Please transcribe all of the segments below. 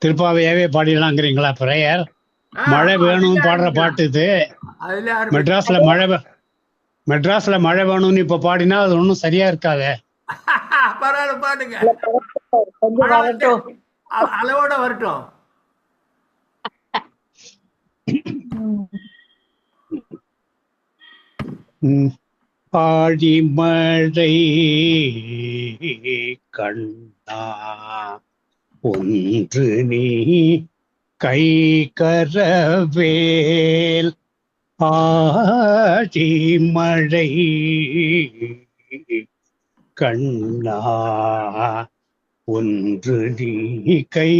திருப்பாவையாவே பாடிடலாங்கிறீங்களா prayer? மழை வேணும்னு பாடுற பாட்டு இது. மெட்ராஸ்ல மழை வேணும்னு இப்ப பாடினா அது ஒன்றும் சரியா இருக்காது. பரவாயில்ல பாடுங்க, கொஞ்சம் வரட்டும். அளவோட வரட்டும். ஆழி மழை கண்ணா ஒன்று நீ கை கரவேல். ஆழி மழை கண்ணா ஒன்று நீ கை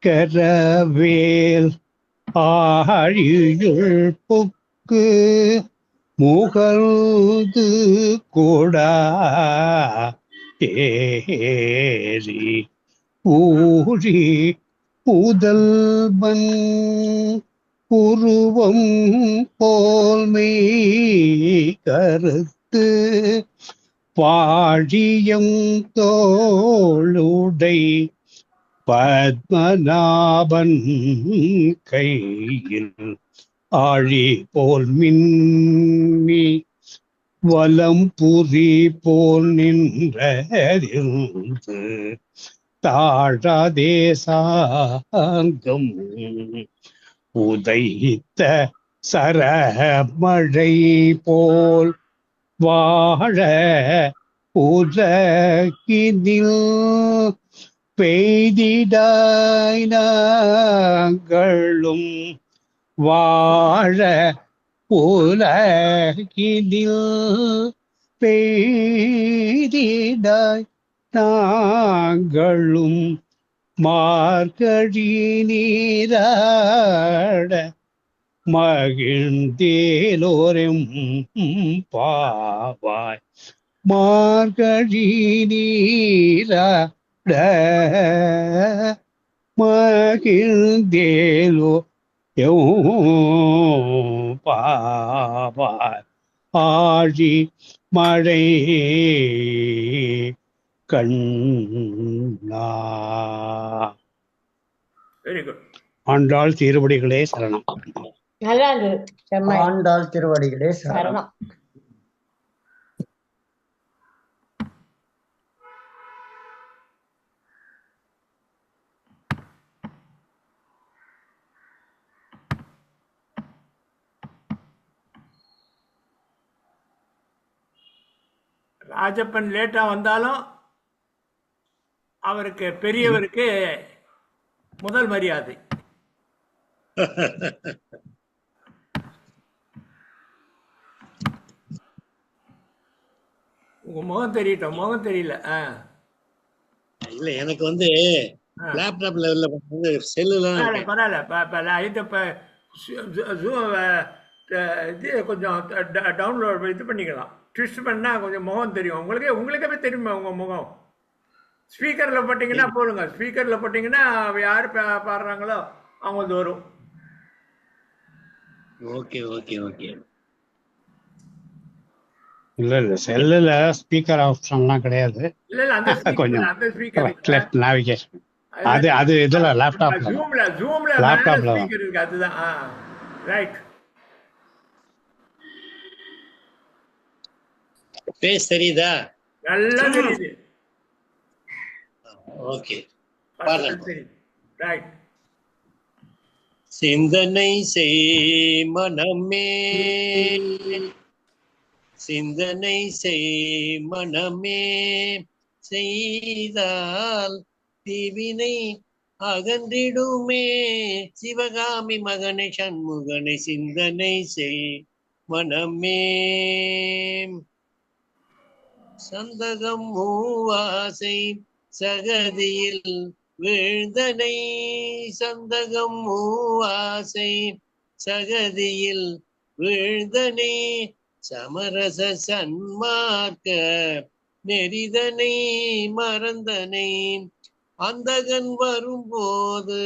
கரவேல். ஆழியுள் புக்கு முகழ்து கூடா ஏரி ஊழி புதல்வன் உருவம் போல்மை கருத்து பாழியம் தோளுடை பத்மநாபன் கையில் ஆழி போல் மின்னி வலம் புரி போல் நின்றிருந்து தாழாதே சாங்கம் உதைத்த சரமழை போல் வாழ உலகினில் பெய்திடாய் நாங்களும் வாழ உலகினில் பெய்திடாய் நாங்களும் மார்கழி நீராட மகிழ்ந்தேலோரும் பாவாய். மார்கழி நீராட மகிழ்ந்தேலோ பாவாய். ஆழி மழை கண்ணா. Very good. ஆண்டாள் திருவடிகளே சரணம். நல்லா இருந்தது. ஆண்டாள் திருவடிகளே சரணம். ராஜப்பன் லேட்டா வந்தாலும் அவருக்கு பெரியவருக்கு முதல் மரியாதை. உங்க முகம் தெரியட்டும். முகம் தெரியல. இல்ல எனக்கு வந்து லேப்டாப் லெவல்ல வந்து செல்லுல பரவாயில்ல. இது கொஞ்சம் டவுன்லோட் இது பண்ணிக்கலாம். ட்விஸ்ட் பண்ணா கொஞ்சம் முகம் தெரியும். உங்களுக்கே தெரியுமா உங்க முகம்? ஸ்பீக்கர்ல போட்டீங்கன்னா போடுங்க. ஸ்பீக்கர்ல போட்டீங்கன்னா யாரு பாடுறாங்களோ அவங்க வரும். Okay okay okay. இல்ல செல்லுல ஸ்பீக்கர் ஆப்ஷன்லாம் கிடையாது. இல்ல அந்த கொஞ்சம் அந்த ஸ்பீக்கர் நேவிகேஷன் அது இதுல லேப்டாப்ல லேப்டாப்ல ஸ்பீக்கர் இருக்கு. அதுதான் ரைட். பேஸ் தெரியுதா? நல்லா தெரியுது. ஓகே. ரைட். சிந்தனை செய் மனமே, சிந்தனை செய் மனமே, செய்தால் தீவினை அகன்றிடுமே. சிவகாமி மகனை சண்முகனை சிந்தனை செய் மனமே. சந்தகம் மூவாசை சகதியில் வீழ்ந்தனை, சந்தகம் மூவாசை சகதியில் வீழ்ந்தனை. சமரச சன்மார்க்க நெறிதனை மறந்தனை. அந்தகன் வரும்போது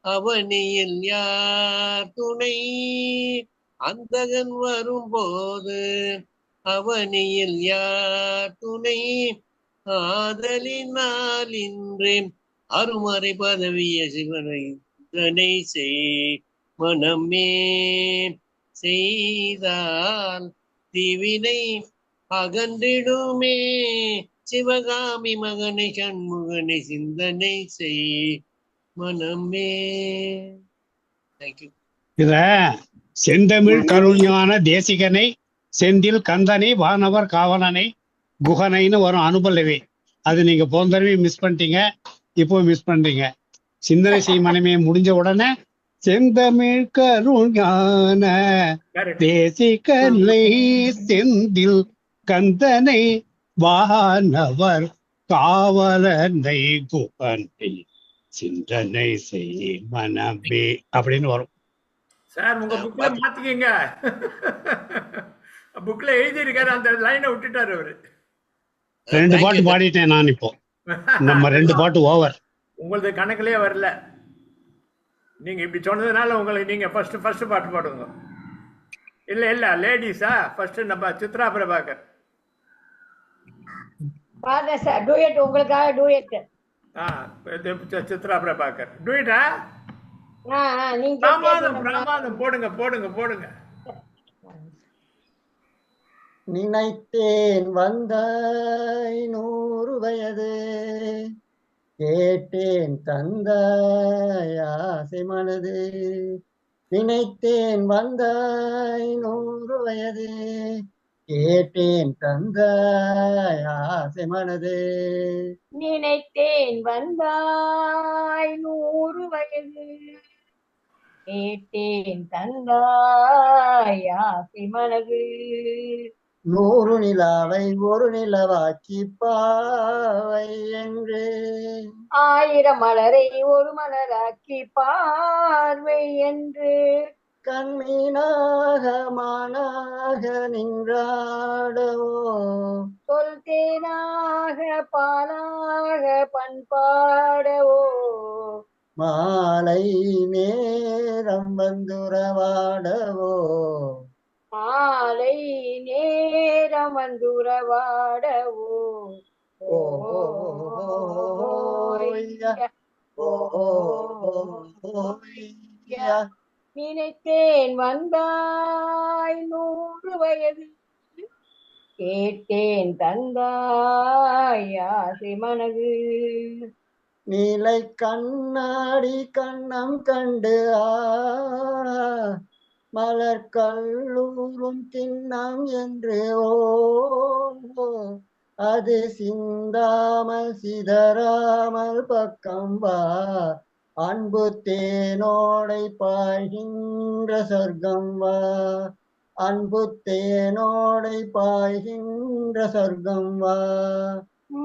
அவனியில் யார் துணை? அந்தகன் வரும்போது அவனியில் யார் துணை? ஆதலினால் இன்றே அருமறை பதவிய சிவனை தனை செய் மனமே செய்தால் தீவினை அகன்றிடுமே சிவகாமி மகனை சண்முகனை சிந்தனை செய் மனமே. தேங்க்யூ. இத செந்தமிழ் கருஞான தேசிகனை செந்தில் கந்தனை வானவர் காவலனை குகனைன்னு வரும் அனுபல்லவி. அது நீங்க போன தடவை மிஸ் பண்ணிட்டீங்க, இப்போ மிஸ் பண்றீங்க. சிந்தனை செய் மனமே முடிஞ்ச உடனே செந்தமிழ் கருஞான தேசிகனை செந்தில் கந்தனை வானவர் காவலனை குகனை சிந்தனை செய் மனமே அப்படின்னு வரும். சார் உங்க புக்ல மாத்திக்கீங்க. புக்ல எழுதி இருக்காரு, அந்த லைனை விட்டுட்டாரு அவரு. 2 பாட்டு பாடிட்டேன் நான். இப்போ நம்ம 2 பாட்டு ஓவர். உங்களது கணக்குலயே வரல. நீங்க இப்படி சொன்னதுனால உங்களுக்கு நீங்க ஃபர்ஸ்ட் பாட்டு பாடுங்க. இல்ல லேடிஸா ஃபர்ஸ்ட் நம்ம சித்ரா பிரபாகர். பாருங்க சார், டூயட் உங்களுக்காக டூயட். சித்ரா பிரபாகர் டூயட்டா? நீங்க பிரமாதம் போடுங்க. நினைத்தேன் வந்தாய் 100 வயது, கேட்டேன் தந்தாய் ஆசை மனது. நினைத்தேன் வந்தாய் 100 வயது, கேட்டேன் தந்தாய் ஆசை மனது. நினைத்தேன் வந்தாய் 100 வயது, கேட்டேன் தந்தாய் ஆசை மனது. 100 நிலாவை ஒரு நிலவாக்கி பாவை என்று, 1000 மலரை ஒரு மலராக்கி பார்வை என்று, கண்மீனாக மானாக நின்றாடவோ, சொல் தேனாக பாலாக பண்பாடவோ, மாலை நேரம் வந்துறவாடவோ, மாலை நேரம் வந்துறவாடவோ. நினைத்தேன் வந்தாய் 100 வயது, கேட்டேன் தந்தாய் ஆசை மனது. நீலை கண்ணாடி கண்ணம் கண்டு மலர் கல்லூரும் கிண்ணம் என்று அது சிந்தாமல் சிதறாமல் பக்கம் வா, அன்பு தேனோடை பாய்கின்ற சொர்க்கம் வா, அன்பு தேனோடை பாய்கின்ற சொர்க்கம் வா.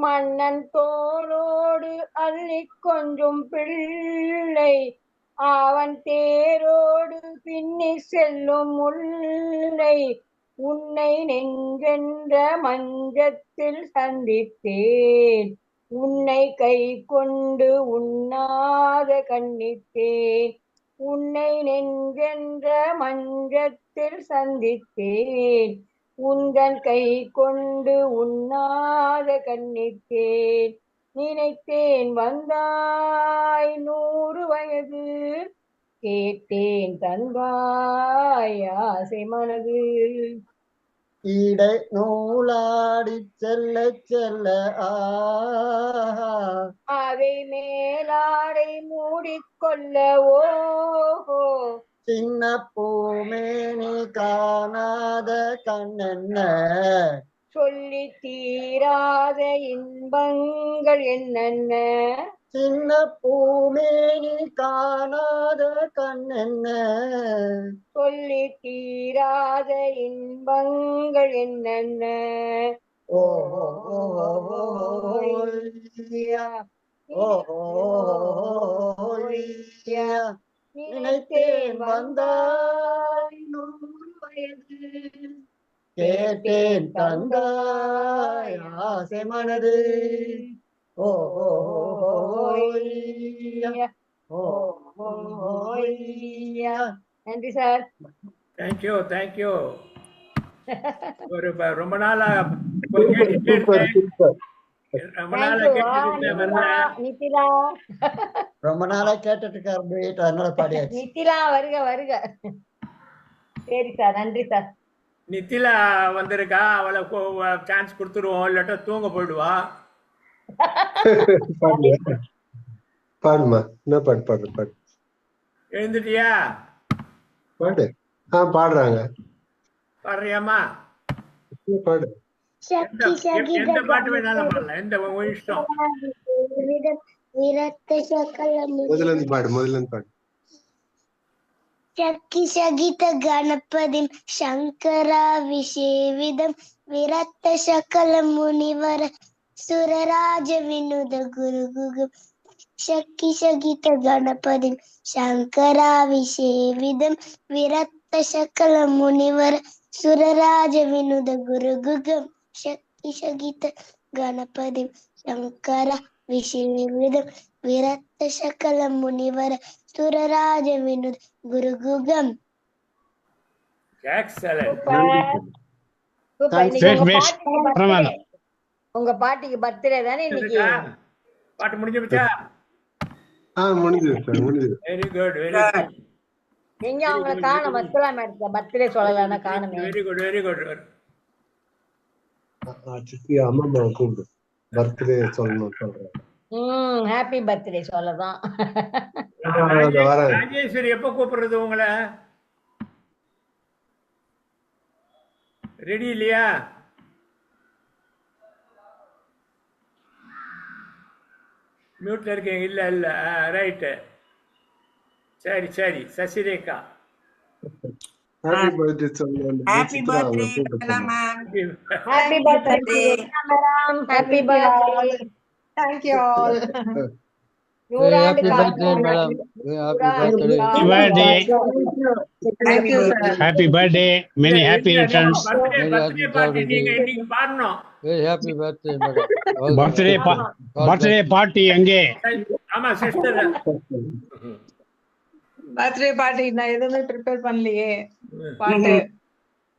மன்னன் தோளோடு அள்ளி கொஞ்சம் பிள்ளை, அவன் தேரோடு பின்னி செல்லும் முல்லை, உன்னை நெஞ்சென்ற மஞ்சத்தில் சந்தித்தேன், உன்னை கை கொண்டு உண்ணாத கண்ணித்தேன், உன்னை நெஞ்சென்ற மஞ்சத்தில் சந்தித்தேன், உந்தன் கை கொண்டு உண்ணாத கண்ணித்தேன். நினைத்தேன் வந்தாய் 100 வயது, கேட்டேன் தந்தாய் ஆசை மனது. இடை நூலாடி செல்ல செல்ல அதை மேலாடை மூடிக்கொள்ள ஓஹோ, சின்ன பூமேனி காணாத கண்ணென்ன, சொல்லி தீராத இன்பங்கள் என்னென்ன. சின்ன பூமேனி காணாத கண்ணென்ன, சொல்லி தீராத இன்பங்கள் என்னென்ன. நினைத்தேன் வந்தாய் 100 வயது, கேட்டேன் தந்தாய் ஆசை மனது. நன்றி சார். தேங்க்யூ. ஒரு ரொம்ப நாளா ரொம்ப நாளா கேட்டுட்டு வரல. நித்திலா ரொம்ப நாளா கேட்டுட்டு இருக்காரு, அதனால பாடியாச்சு. நித்திலா வருக வருக. சரி சார், நன்றி சார். நித்திலா வந்திருக்கா, அவளை சான்ஸ் கொடுத்துருவோம், இல்லாட்டா தூங்க போயிடுவா. பாடுங்க, பாடுமா. என்ன பாடு பாடு பாடு எழுந்துட்டியா? பாடு. பாடுறாங்க. பாடுறியாமா? பாடு. எந்த பாட்டு வேணாலும் பாடலாம், எந்த உன் இஷ்டம். முதல்ல இருந்து பாடு, முதல்ல இருந்து பாடு. शक्ति सगित गणपतिं शङ्कराभिषेविदं विरक्त सकल मुनिवर सुरराज विनुद गुरुगुगं शक्ति सगित गणपतिं शङ्कराभिषेविदं विरक्त सकल मुनिवर सुरराज विनुद गुरुगुगं शक्ति सगित गणपतिं शङ्कराभिषेविदं विरक्त सकल मुनिवर सुरराज विनुद गुरुगुगम. எக்ஸலென்ட். சூப்பர். இன்னைக்கு Best, உங்க best. பாட்டிக்கு பரவாயில்ல. birthday. உங்க பாட்டிக்கு பர்த்டே தானே இன்னைக்கு? பாட்டு முடிஞ்சு போச்சா? முடிஞ்சது சார், முடிஞ்சது. வெரி குட், வெரி குட், நீங்க அவங்கள காணும், மஸ்கலா மேடம் பர்த்டே சொல்லலன்னா காணுமே. Very good, very good. சித்தி அம்மா கூப்பிடு, பர்த்டே சொல்லணும் சொல்றேன். ஹாப்பி பர்த்டே சொல்லதான். வரேன். ராஜேஸ்வரி எப்ப கூப்பிடுறது உங்களை? ரெடி இல்லையா? மியூட்ல இருக்கீங்க. இல்ல இல்ல, ரைட்டு. சரி சரி, சசிரேகா. ஹாப்பி பர்த்டே சொல்லணும். Happy birthday happy birthday madam. Happy birthday. Thank you all. நூறாண்டு Happy birthday, madam. Happy birthday. Thank you, sir. Happy birthday. Many happy returns. Birthday party நீங்க இன்னைக்கு பாடணும். Very happy birthday, madam. All Birthday the best. birthday party எங்கே? ஆமா sister. Birthday party நான் எதுவுமே prepare பண்ணலையே, பாட்டு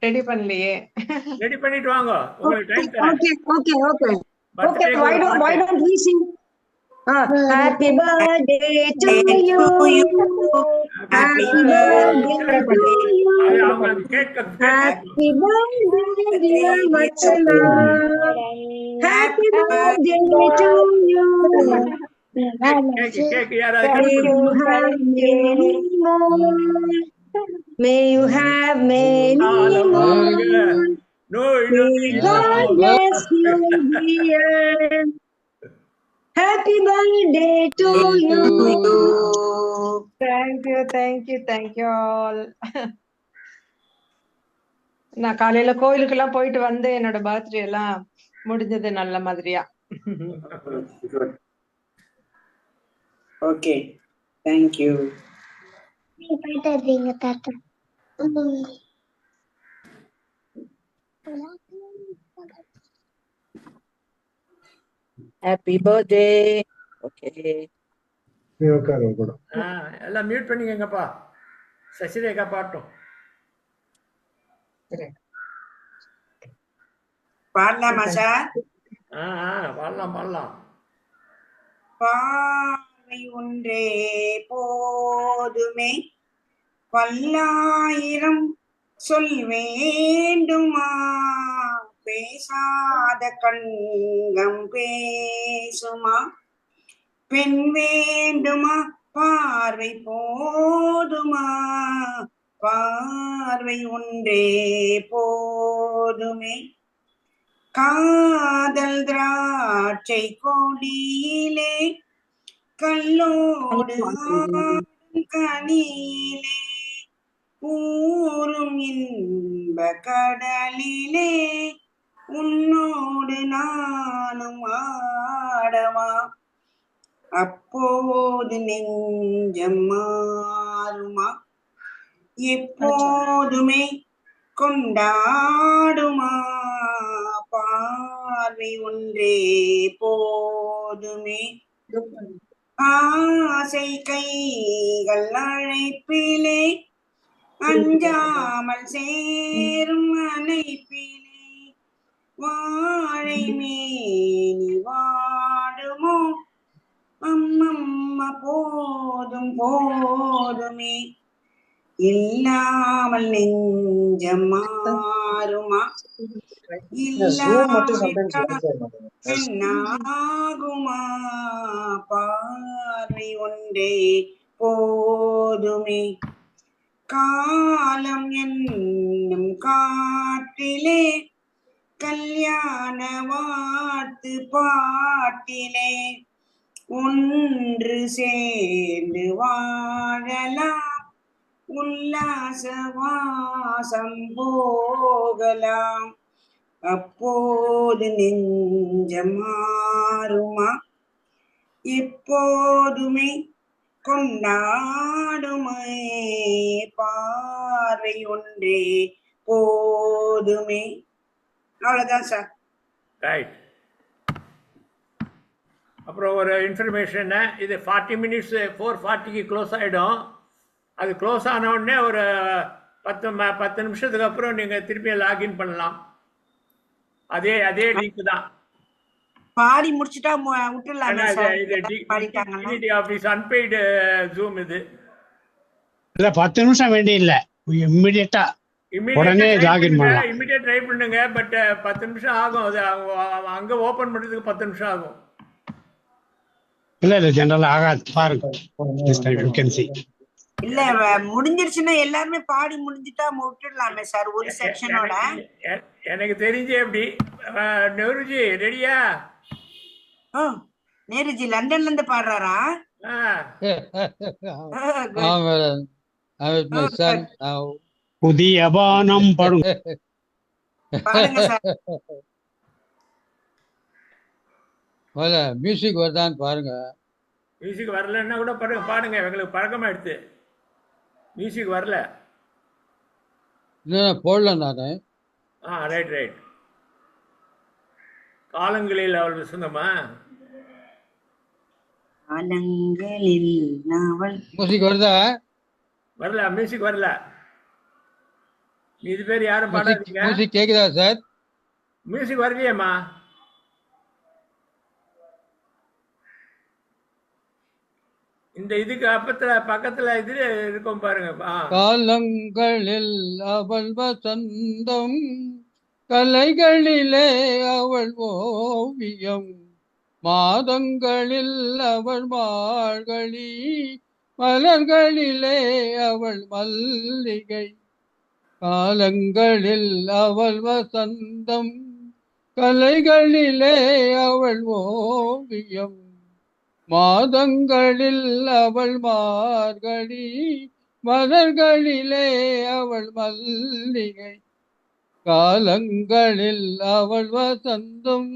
ரெடி பண்ணலையே. ரெடி பண்ணிட்டு வாங்க, உங்களுக்கு டைம் தரேன். Okay. Birthday Why don't we sing? Happy birthday to you. Happy birthday to you. அவங்க கேட்க Happy birthday dear Vatsala. Happy birthday to you. Cake யாராவது May you have many more. May you have many more. No, God bless you, dear. Happy birthday to you. Thank you all. நான் காலையில கோயிலுக்கெல்லாம் போயிட்டு வந்து என்னோட birthday எல்லாம் முடிஞ்சது நல்ல மாதிரியா. Okay, thank you. Happy birthday. Okay. நீ உட்காரு கூட. எல்லாம் மியூட் பண்ணிக்கங்கப்பா. சசிரேகா பாட்டும். பாடலாமா சார்? பாடலாம். பார்வை ஒன்றே போதுமே, பல்லாயிரம் சொல் வேண்டுமா, பேசாத கண்கம் பேசுமா, பெண் வேண்டுமா, பார்வை போதுமா, பார்வை ஒன்றே போதுமே, காதல் திராட்சை கொடியிலே, கல்லோடு ஆடும் கனியிலே, ஊரும் இன்ப கடலிலே, உன்னோடு நானும் ஆடவா, அப்போது நெஞ்சம் மாறுமா, எப்போதுமே கொண்டாடுமா, பார்வை ஒன்றே போதுமே, ஆசை கைகள் அழைப்பிலே, அஞ்சாமல் சேரும் அணைப்பிலே, வாழை மேனி வாடுமோ அம்மம்மா போதும் போதுமே இல்லாமல் நெஞ்சம் மாறுமா இல்லாவிட்டால் என்னாகுமா பார்வை ஒன்றே போதுமே காலம் என்னும் காற்றிலே கல்யாண வாழ்த்து பாட்டிலே ஒன்று சேர்ந்து வாழலாம் உல்லாச வாசம் போகலாம் அப்போது நெஞ்சம் மாறுமா எப்போதுமே கொண்டாடுமே பார்வை ஒன்றே போதுமே. அவ்வளவுதான் சார். ரைட். அப்புறம் ஒரு இன்ஃபர்மேஷன், இது 40 மினிட்ஸ் 4:40க்கு க்ளோஸ் ஆகிடும். அது க்ளோஸ் ஆன உடனே ஒரு 10 நிமிஷத்துக்கு அப்புறம் நீங்கள் திருப்பி லாகின் பண்ணலாம். அதே லிங்க் தான். பாடி முடிச்சுட்டா விட்டுடலாம். ஆஃபீஸ் அன்பெய்டு ஜூம் இது இல்ல 10 நிமிஷம் வேண்டிய இல்ல, இம்மிடியட்டா உடனே லாகின் பண்ணலாம். இமிடியேட் ட்ரை பண்ணுங்க. பட் 10 நிமிஷம் ஆகும். அது அங்க ஓபன் பண்றதுக்கு 10 நிமிஷம் ஆகும். இல்ல ஜெனரல் ஆகாது பாருங்க. இல்ல முடிஞ்சிருச்சுன்னா எல்லாருமே பாடி முடிஞ்சிட்டா விட்டுடலாமே சார் ஒரு செக்ஷனோட. எனக்கு தெரிஞ்சு எப்படி நெருஜி ரெடியா? நேருஜி லண்டன்ல இருந்து பாடுறாரா? புதிய பானம் பாடுங்க. மியூசிக் வருதான்னு பாருங்க. மியூசிக் வரலன்னா கூட பாடுங்க. எங்களுக்கு பழக்கமா எடுத்து மியூசிக் வரல போடல நானு. ரைட். காலங்களில் அவள் வசந்தமா? காலங்களில் அவள் மியூசிக் வருதா? வரல, மியூசிக் வரல. இது பேர் யாரும் பாடாதீங்க. மியூசிக் கேக்குதா சார்? மியூசிக் வரலையேம்மா. இந்த இதுக்கு பக்கத்துல இது இருக்கும் பாருங்க. காலங்களில் அவள் வசந்தம், கலைகளிலே அவள் ஓவியம், மாதங்களில் அவள் மார்கழி, மலர்களிலே அவள் மல்லிகை. காலங்களில் அவள் வசந்தம், கலைகளிலே அவள் ஓவியம், மாதங்களில் அவள் மார்கழி, மலர்களிலே அவள் மல்லிகை. காலங்களில் அவள் வசந்தம்.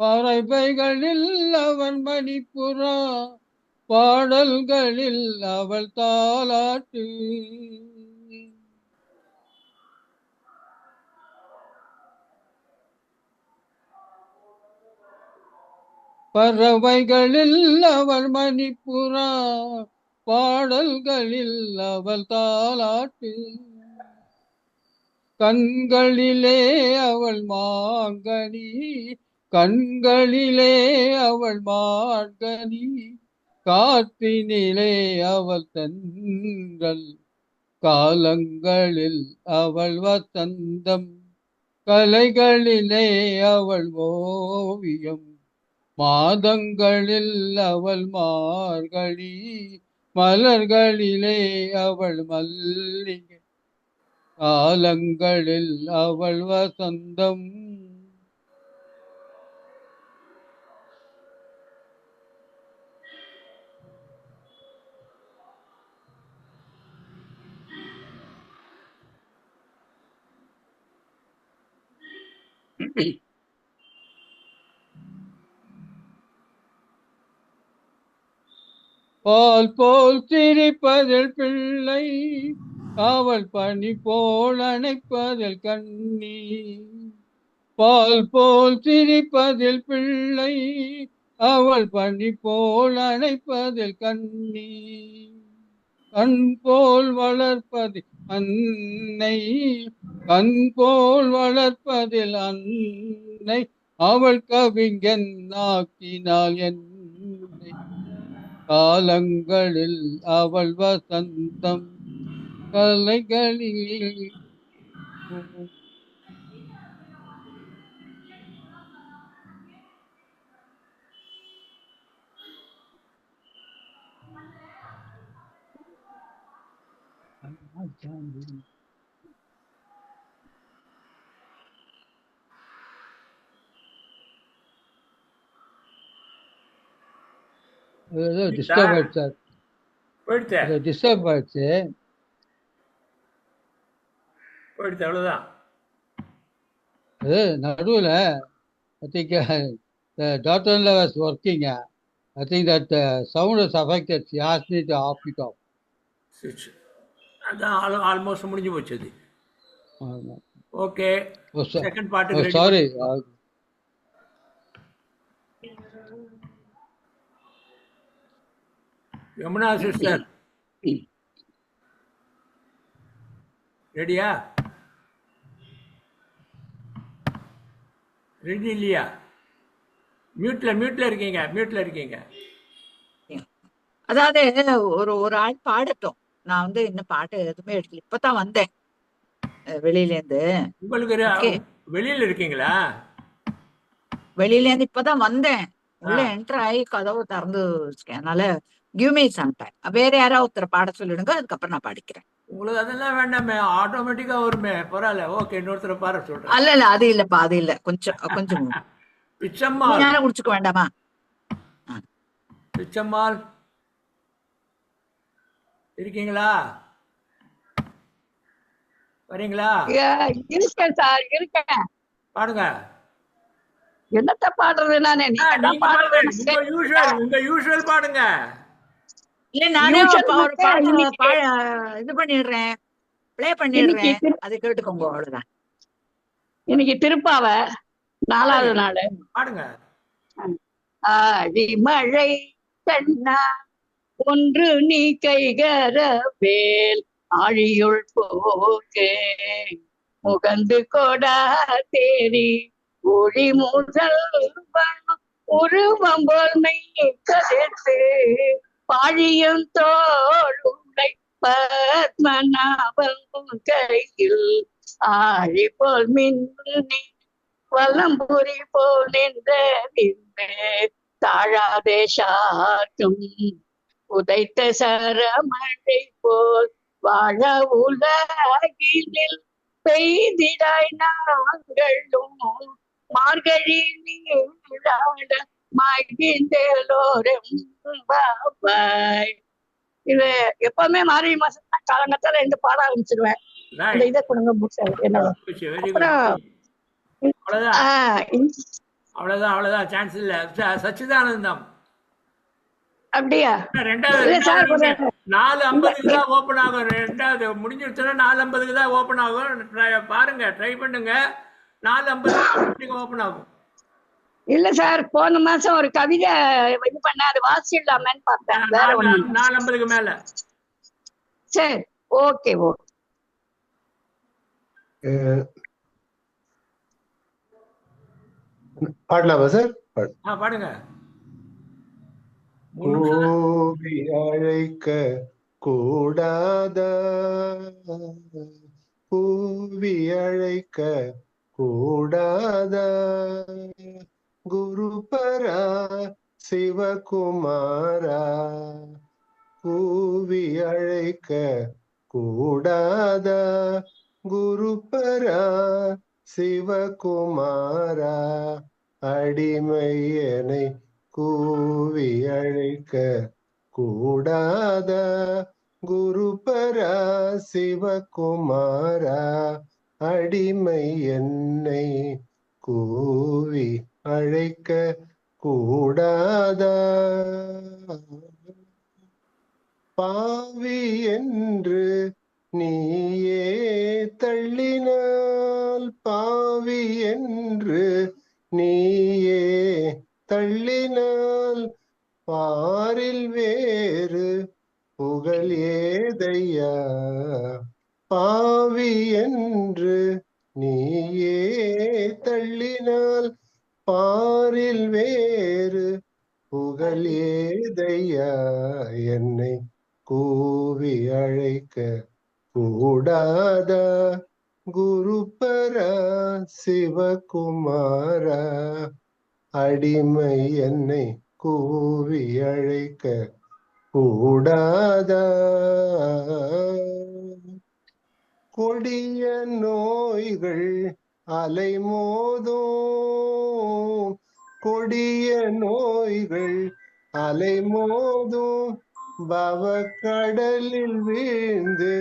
பறவைகளில் அவள் மணிப்புறா, பாடல்களில் அவள் தாலாட்டு. பறவைகளில் அவள் மணிப்புறா, பாடல்களில் அவள் தாலாட்டு. கண்களிலே அவள் மாங்கனி, கண்களிலே அவள் மார்கனி, காற்றினிலே அவள் தென்றல். காலங்களில் அவள் வசந்தம், கலைகளிலே அவள் ஓவியம், மாதங்களில் அவள் மார்கழி, மலர்களிலே அவள் மல்லிகை. காலங்களில் அவள் வசந்தம். பால் போல் சிரிப்பதில் பிள்ளை, அவள் பனி போல் அணைப்பதில் கண்ணி, பால் போல் சிரிப்பதில் பிள்ளை, அவள் பனி போல் அணைப்பதில் கண்ணி, கண் போல் வளர்ப்பதில் அன்னை, கண் போல் வளர்ப்பதில் அன்னை, அவள் கவிஞன் ஆக்கினாள் என்னை, காலங்களில் அவள் வசந்தம், கலைகளில் டிஸ்டர்ப் ஆயிடுச்சு சார், போயிடுச்சு டிஸ்டர்ப் ஆயிடுச்சு. போயிடுச்சு அவ்வளவுதான். அது நடுவில் I think the daughter-in-law was working. I think that sound was affected. She asked me to off it off. அதான் ஆல்மோஸ்ட் முடிஞ்சு போச்சு அது. Okay, second part. Sorry, Yamuna sister ரெடியா? ரெடி இல்லையா? மியூட்ல இருக்கீங்க. அதாவது ஒரு ஆள் பாடட்டும். நான் இன்னும் பாட்டு எதுவுமே எடுக்கல, இப்பதான் வந்தேன் வெளியில இருந்து. உங்களுக்கு வெளியில இருக்கீங்களா? வெளியில இருந்து இப்பதான் வந்தேன், உள்ள என்டர் ஆகி கதவு திறந்து வச்சுக்கேன். அதனால கிவ் மீ சம் டைம். வேற யாராவது ஒருத்தர் பாட சொல்லிடுங்க, அதுக்கப்புறம் நான் படிக்கிறேன். உங்களுக்கு அதெல்லாம் வேண்டாமே, ஆட்டோமேட்டிக்கா வருமே. பரவாயில்ல, ஓகே, இன்னொருத்தர் பாட சொல்றேன். அல்ல அது இல்லப்பா, அது இல்ல, கொஞ்சம் பிச்சம்மாள் நேரம் குடிச்சுக்க வேண்டாமா? பிச்சம்மாள் இருக்கீங்களா? வரீங்களா? இருக்கேன் சார், இருக்கேன். பாடுங்க. என்னத்த பாடுறது நானே? உங்க யூஷுவல் பாடுங்க. இல்ல நானே ஒரு பாட்டு இது பண்ணிடுறேன், பிளே பண்ணிடுறேன், அதை கேட்டுக்கோங்க, அவ்வளவுதான். இன்னைக்கு திருப்பாவை 4வது நாள். பாடுங்க. ஆடி மழை கண்ணா ஒன்று நீ கைகரவேல், ஆழியுள் போகே முகந்து கொடா தேரி, ஒளி முதல் உருவம் போல் மெய் கதிர்த்து, பாழியும் தோளுடை பத்மநாபம் கையில், ஆழி போல் மின்னி வலம்புரி போல் நின்ற தாழாதே சாற்றும் உதைத்த சரமழை போல், வாழ உலகினில் பெய்திடாய் நாங்களும் மார்கழி நீராட மகிழ்ந்தோரும் பாபாய். இது எப்பவுமே மார்கழி மாசம் தான் காலங்கத்தால இருந்து பாட ஆரம்பிச்சிருவேன். இந்த இதை கொடுங்க என்னோட. அவ்வளவுதான், சான்ஸ் இல்ல. சச்சிதானந்தம் அப்படியா? 4:50 தான் ஓபன் ஆகும். ரெண்டாவது முடிஞ்சிருச்சுன்னா 4:50 தான் ஓபன் ஆகும். பாருங்க, ட்ரை பண்ணுங்க. 4:50 ஓபன் ஆகும். இல்ல சார், போன மாசம் ஒரு கவிதை இது பண்ண, அது வாசிடலாமேன்னு பார்த்தேன். 4:50 மேல. சரி, ஓகே. பாடலாமா சார்? பாடுங்க. கூவி அழைக்க கூடாதா, கூவி அழைக்க கூடாதா, குருபரா சிவகுமாரா, கூவி அழைக்க கூடாதா, குருபரா சிவகுமாரா, அடிமையனை கூவி அழைக்க கூடாதா, குருபரா சிவகுமாரா, அடிமை என்னை கூவி அழைக்க கூடாதா, பாவி என்று நீயே தள்ளினால் பாவி என்று நீயே தள்ளினால் பாரில் வேறு புகழ் ஏதையா பாவி என்று நீயே தள்ளினால் பாரில் வேறு புகழ் ஏதையா என்னை கூவி அழைக்க கூடாதா குருபரா சிவகுமாரா அடிமை என்னை கூவி அழைக்க கூடாதா கொடிய நோய்கள் அலைமோதும் கொடிய நோய்கள் அலைமோதும் பவக்கடலில் வீழ்ந்து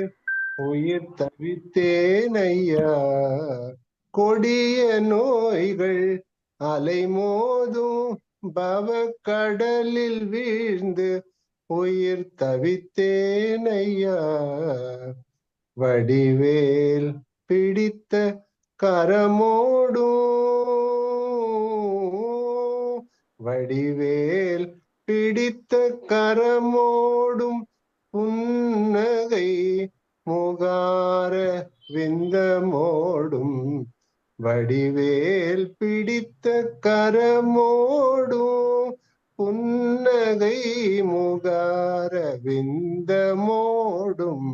உயிர் தவித்தேன் ஐயா கொடிய நோய்கள் அலைமோதும் பவக்கடலில் வீழ்ந்து உயிர் தவித்தேன் ஐயா வடிவேல் பிடித்த கரமோடும் வடிவேல் பிடித்த கரமோடும் புன்னகை முகார விந்தமோடும் வடிவேல் பிடித்த கரமோடும் புன்னகை முகார விந்தமோடும்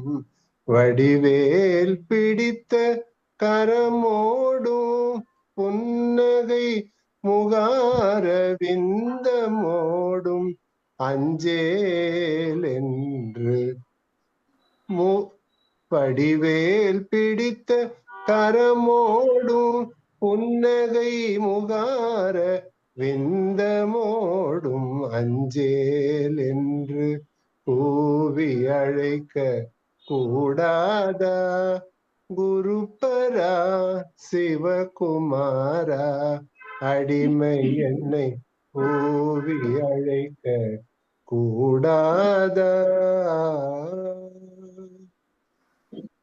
வடிவேல் பிடித்த கரமோடும் புன்னகை முகார விந்தமோடும் அஞ்சேல் என்று வடிவேல் பிடித்த கரமோடும் புன்னகை முகார விந்தமோடும் அஞ்சேல் என்று கூவி அழைக்க கூடாதா குருபரா சிவகுமாரா அடிமை என்னை கூவி அழைக்க கூடாதா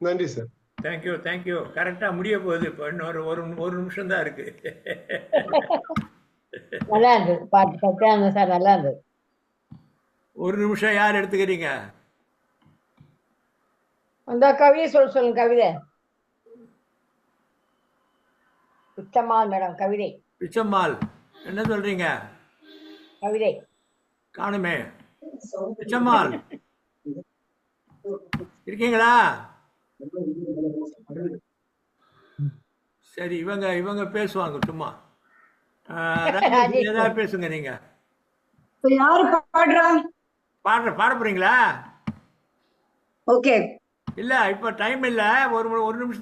நன்றி சார் தேங்க்யூ தேங்க்யூ கரெக்டா முடிய போகுது இப்போ இன்னொரு ஒரு நிமிஷம் தான் இருக்கு நல்லா இருந்தது பாட்டு பத்தியா சார் நல்லா இருந்தது ஒரு நிமிஷம் யார் எடுத்துக்கிறீங்க அந்த கவிதை சொல்லுங்க கவிதை பிச்சம்மாள் மேடம் கவிதை பிச்சம்மாள் என்ன சொல்றீங்க கவிதை காணுமே பிச்சம்மாள் இருக்கீங்களா சரி இவங்க பேசுவாங்க சும்மா ஏதாவது பேசுங்க நீங்க யாரு பாடுறா பாட போறீங்களா ஓகே இல்ல இப்ப டைம் இல்ல ஒரு நிமிஷம்